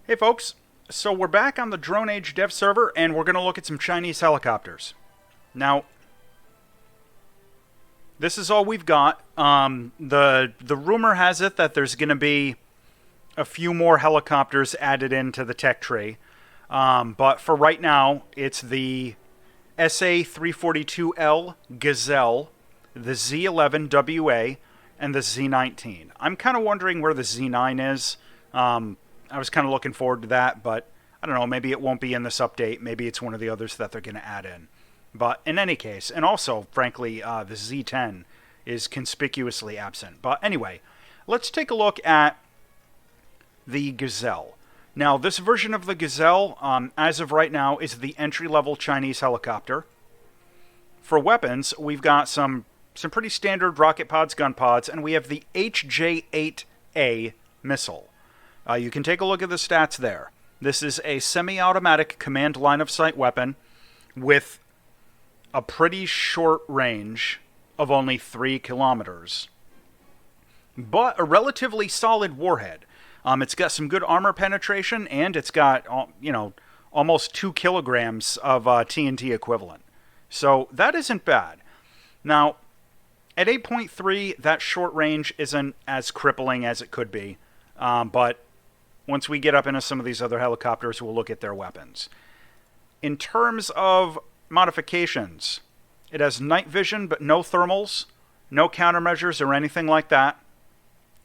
Hey folks, so we're back on the Drone Age dev server and we're going to look at some Chinese helicopters. Now, this is all we've got. The rumor has it that there's going to be a few more helicopters added into the tech tree. But for right now, it's the SA-342L Gazelle, the Z11 WA, and the Z19. I'm kind of wondering where the Z9 is. I was kind of looking forward to that, but I don't know, maybe it won't be in this update. Maybe it's one of the others that they're going to add in. But in any case, and also, frankly, the Z10 is conspicuously absent. But anyway, let's take a look at the Gazelle. Now, this version of the Gazelle, as of right now, is the entry-level Chinese helicopter. For weapons, we've got some pretty standard rocket pods, gun pods, and we have the HJ-8A missile. You can take a look at the stats there. This is a semi-automatic command line-of-sight weapon with a pretty short range of only 3 kilometers, but a relatively solid warhead. It's got some good armor penetration, and it's got, almost 2 kilograms of TNT equivalent. So that isn't bad. Now, at 8.3, that short range isn't as crippling as it could be, but once we get up into some of these other helicopters, we'll look at their weapons. In terms of modifications, it has night vision, but no thermals, no countermeasures or anything like that.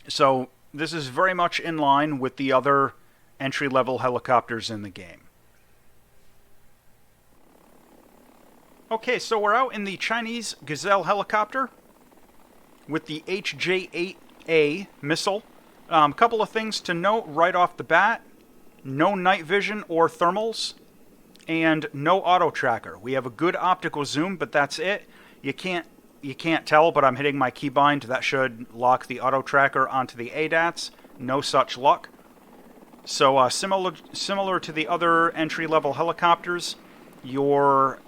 So this is very much in line with the other entry-level helicopters in the game. Okay, so we're out in the Chinese Gazelle helicopter with the HJ-8A missile. A couple of things to note right off the bat. No night vision or thermals, and no auto tracker. We have a good optical zoom, but that's it. You can't tell, but I'm hitting my keybind. That should lock the auto tracker onto the ADATs. No such luck. So similar to the other entry-level helicopters, your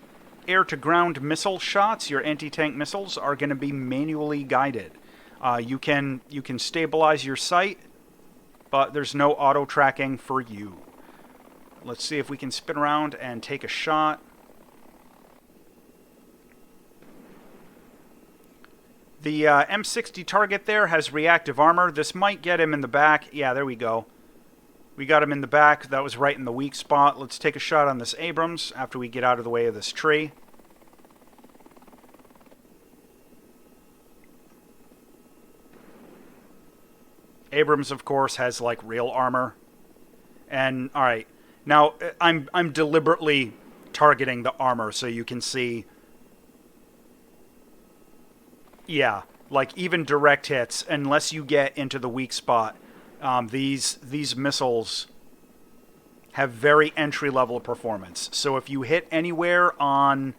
air-to-ground missile shots, your anti-tank missiles, are going to be manually guided. You can stabilize your sight, but there's no auto tracking for you. Let's see if we can spin around and take a shot. The M60 target there has reactive armor. This might get him in the back. Yeah, there we go. We got him in the back. That was right in the weak spot. Let's take a shot on this Abrams after we get out of the way of this tree. Abrams, of course, has like real armor. And all right, now I'm deliberately targeting the armor so you can see. Yeah, like even direct hits, unless you get into the weak spot, these missiles have very entry-level performance. So if you hit anywhere on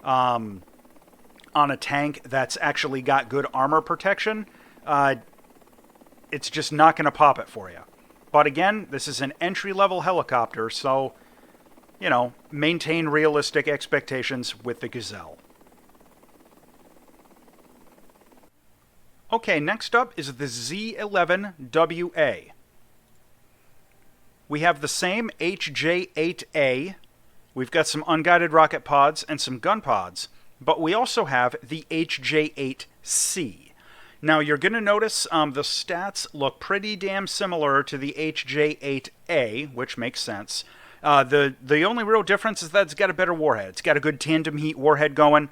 a tank that's actually got good armor protection, it's just not going to pop it for you. But again, this is an entry-level helicopter, so, maintain realistic expectations with the Gazelle. Okay, next up is the Z11WA. We have the same HJ-8A. We've got some unguided rocket pods and some gun pods, but we also have the HJ-8C. Now, you're going to notice the stats look pretty damn similar to the HJ-8A, which makes sense. The only real difference is that it's got a better warhead. It's got a good tandem heat warhead going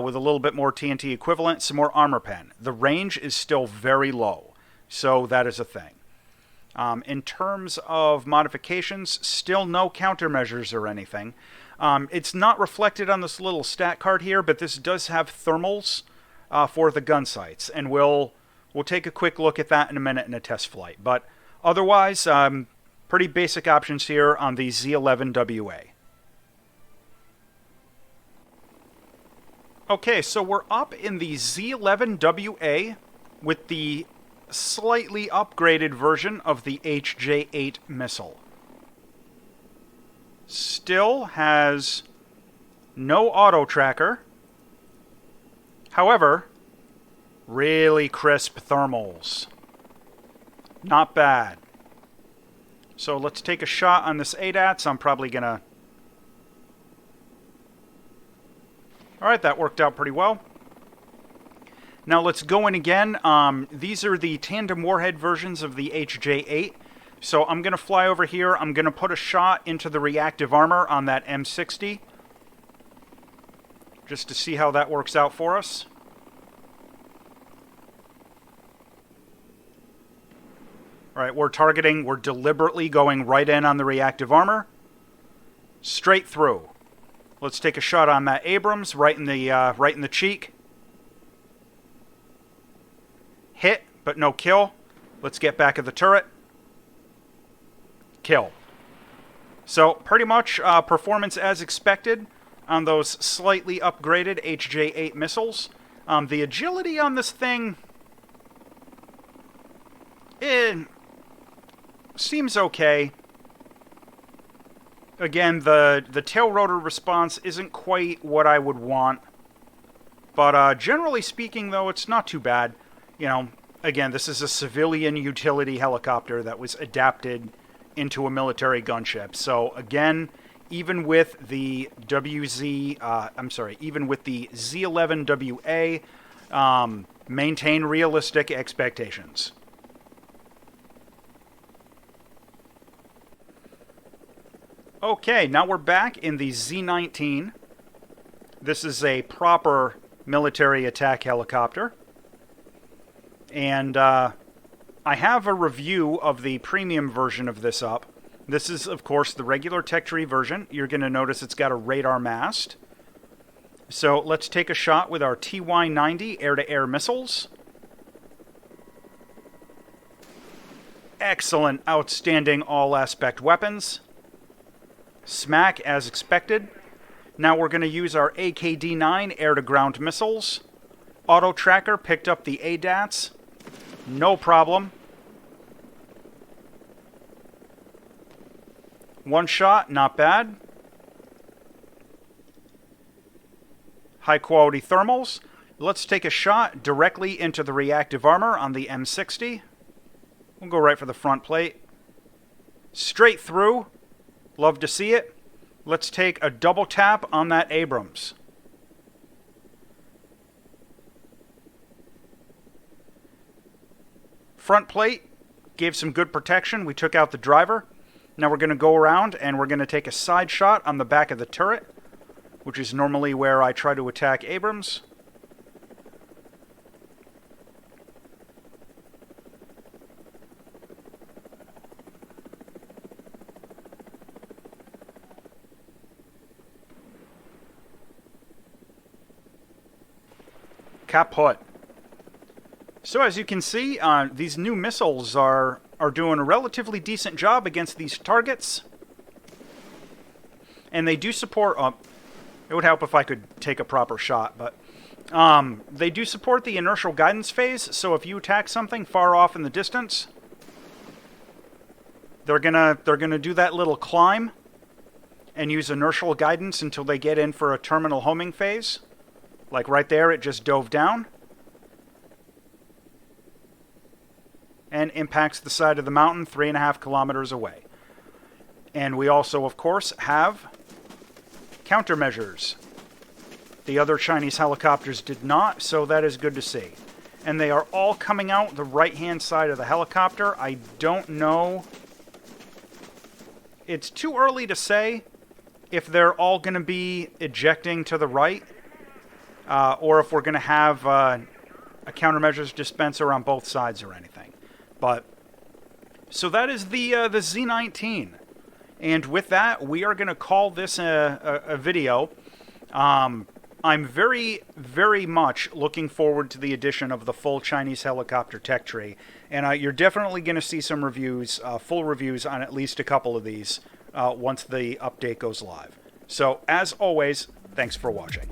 with a little bit more TNT equivalent, some more armor pen. The range is still very low, so that is a thing. In terms of modifications, still no countermeasures or anything. It's not reflected on this little stat card here, but this does have thermals for the gun sights, and we'll take a quick look at that in a minute in a test flight. But otherwise, pretty basic options here on the Z11WA. Okay, so we're up in the Z11WA with the slightly upgraded version of the HJ-8 missile. Still has no auto tracker. However, really crisp thermals. Not bad. So let's take a shot on this ADATS. I'm probably going to... Alright, that worked out pretty well. Now let's go in again. These are the tandem warhead versions of the HJ8. So I'm going to fly over here. I'm going to put a shot into the reactive armor on that M60. Just to see how that works out for us. Alright, we're deliberately going right in on the reactive armor. Straight through. Let's take a shot on that Abrams, right in the cheek. Hit, but no kill. Let's get back at the turret. Kill. So, pretty much performance as expected on those slightly upgraded HJ8 missiles. The agility on this thing... seems okay. Again, the tail rotor response isn't quite what I would want. But generally speaking, though, it's not too bad. You know, again, this is a civilian utility helicopter that was adapted into a military gunship. So, again, even with the even with the Z19WA, maintain realistic expectations. Okay, now we're back in the Z19. This is a proper military attack helicopter. And I have a review of the premium version of this up. This is, of course, the regular tech tree version. You're going to notice it's got a radar mast. So let's take a shot with our TY-90 air-to-air missiles. Excellent, outstanding all-aspect weapons. Smack as expected. Now we're going to use our AKD-9 air-to-ground missiles. Auto tracker picked up the ADATS. No problem. One shot, not bad. High quality thermals. Let's take a shot directly into the reactive armor on the M60. We'll go right for the front plate. Straight through. Love to see it. Let's take a double tap on that Abrams. Front plate gave some good protection. We took out the driver. Now we're going to go around and we're going to take a side shot on the back of the turret, which is normally where I try to attack Abrams. Kaput. So as you can see, these new missiles are doing a relatively decent job against these targets. And they do support... it would help if I could take a proper shot, but... they do support the inertial guidance phase, so if you attack something far off in the distance, they're gonna do that little climb and use inertial guidance until they get in for a terminal homing phase. Like right there, it just dove down. And impacts the side of the mountain 3.5 kilometers away. And we also, of course, have countermeasures. The other Chinese helicopters did not, so that is good to see. And they are all coming out the right-hand side of the helicopter. I don't know. It's too early to say if they're all going to be ejecting to the right. Or if we're going to have a countermeasures dispenser on both sides or anything. But, so that is the Z19. And with that, we are going to call this a video. I'm very, very much looking forward to the addition of the full Chinese helicopter tech tree. And you're definitely going to see some reviews, full reviews on at least a couple of these once the update goes live. So, as always, thanks for watching.